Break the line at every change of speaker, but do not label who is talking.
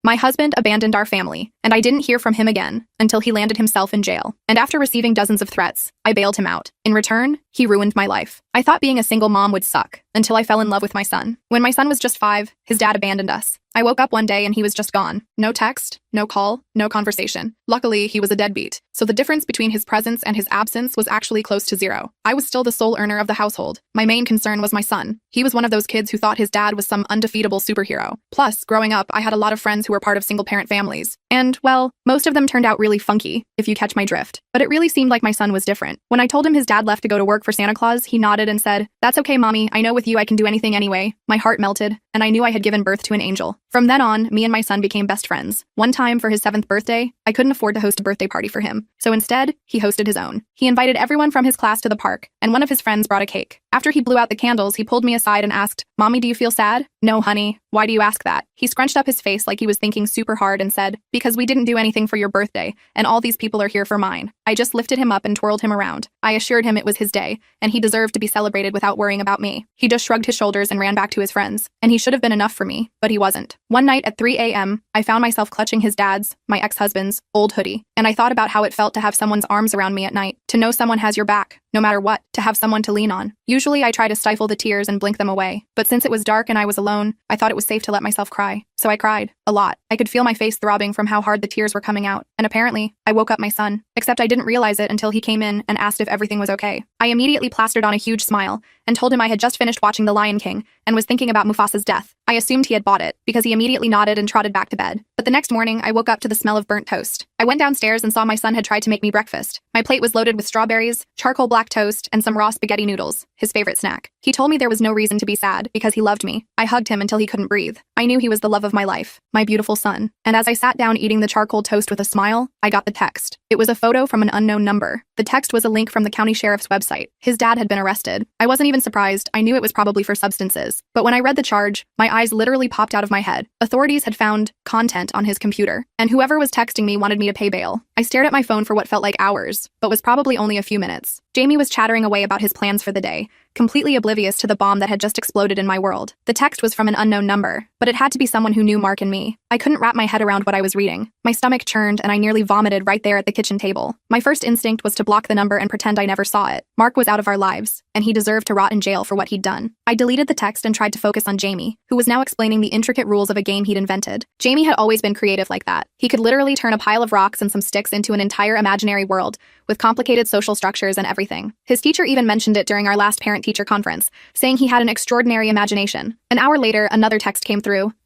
My husband abandoned our family, and I didn't hear from him again until he landed himself in jail. And after receiving dozens of threats, I bailed him out. In return, he ruined my life. I thought being a single mom would suck until I fell in love with my son. When my son was just 5, his dad abandoned us. I woke up one day and he was just gone. No text, no call, no conversation. Luckily, he was a deadbeat, so the difference between his presence and his absence was actually close to zero. I was still the sole earner of the household. My main concern was my son. He was one of those kids who thought his dad was some undefeatable superhero. Plus, growing up, I had a lot of friends who were part of single-parent families. And, well, most of them turned out really funky, if you catch my drift. But it really seemed like my son was different. When I told him his dad left to go to work for Santa Claus, he nodded and said, "That's okay, Mommy. I know with you I can do anything anyway." My heart melted, and I knew I had given birth to an angel. From then on, me and my son became best friends. One time, for his 7th birthday, I couldn't afford to host a birthday party for him. So instead, he hosted his own. He invited everyone from his class to the park, and one of his friends brought a cake. After he blew out the candles, he pulled me aside and asked, "Mommy, do you feel sad?" "No, honey. Why do you ask that?" He scrunched up his face like he was thinking super hard and said, "Because we didn't do anything for your birthday, and all these people are here for mine." I just lifted him up and twirled him around. I assured him it was his day, and he deserved to be celebrated without worrying about me. He just shrugged his shoulders and ran back to his friends, and he should have been enough for me, but he wasn't. One night at 3 a.m., I found myself clutching his dad's, my ex-husband's, old hoodie, and I thought about how it felt to have someone's arms around me at night, to know someone has your back, no matter what, to have someone to lean on. Usually I try to stifle the tears and blink them away, but since it was dark and I was alone, I thought it was safe to let myself cry. So I cried. A lot. I could feel my face throbbing from how hard the tears were coming out, and apparently, I woke up my son. Except I didn't realize it until he came in and asked if everything was okay. I immediately plastered on a huge smile and told him I had just finished watching The Lion King and was thinking about Mufasa's death. I assumed he had bought it, because he immediately nodded and trotted back to bed. But the next morning, I woke up to the smell of burnt toast. I went downstairs and saw my son had tried to make me breakfast. My plate was loaded with strawberries, charcoal black toast, and some raw spaghetti noodles, his favorite snack. He told me there was no reason to be sad, because he loved me. I hugged him until he couldn't breathe. I knew he was the love of my life, my beautiful son. And as I sat down eating the charcoal toast with a smile, I got the text. It was a photo from an unknown number. The text was a link from the county sheriff's website. His dad had been arrested. I wasn't even surprised. I knew it was probably for substances. But when I read the charge, my eyes literally popped out of my head. Authorities had found content on his computer, and whoever was texting me wanted me to pay bail. I stared at my phone for what felt like hours, but was probably only a few minutes. Jamie was chattering away about his plans for the day, completely oblivious to the bomb that had just exploded in my world. The text was from an unknown number, but it had to be someone who knew Mark and me. I couldn't wrap my head around what I was reading. My stomach churned and I nearly vomited right there at the kitchen table. My first instinct was to block the number and pretend I never saw it. Mark was out of our lives, and he deserved to rot in jail for what he'd done. I deleted the text and tried to focus on Jamie, who was now explaining the intricate rules of a game he'd invented. Jamie had always been creative like that. He could literally turn a pile of rocks and some sticks into an entire imaginary world, with complicated social structures and everything. His teacher even mentioned it during our last parent-teacher conference, saying he had an extraordinary imagination. An hour later, another text came through.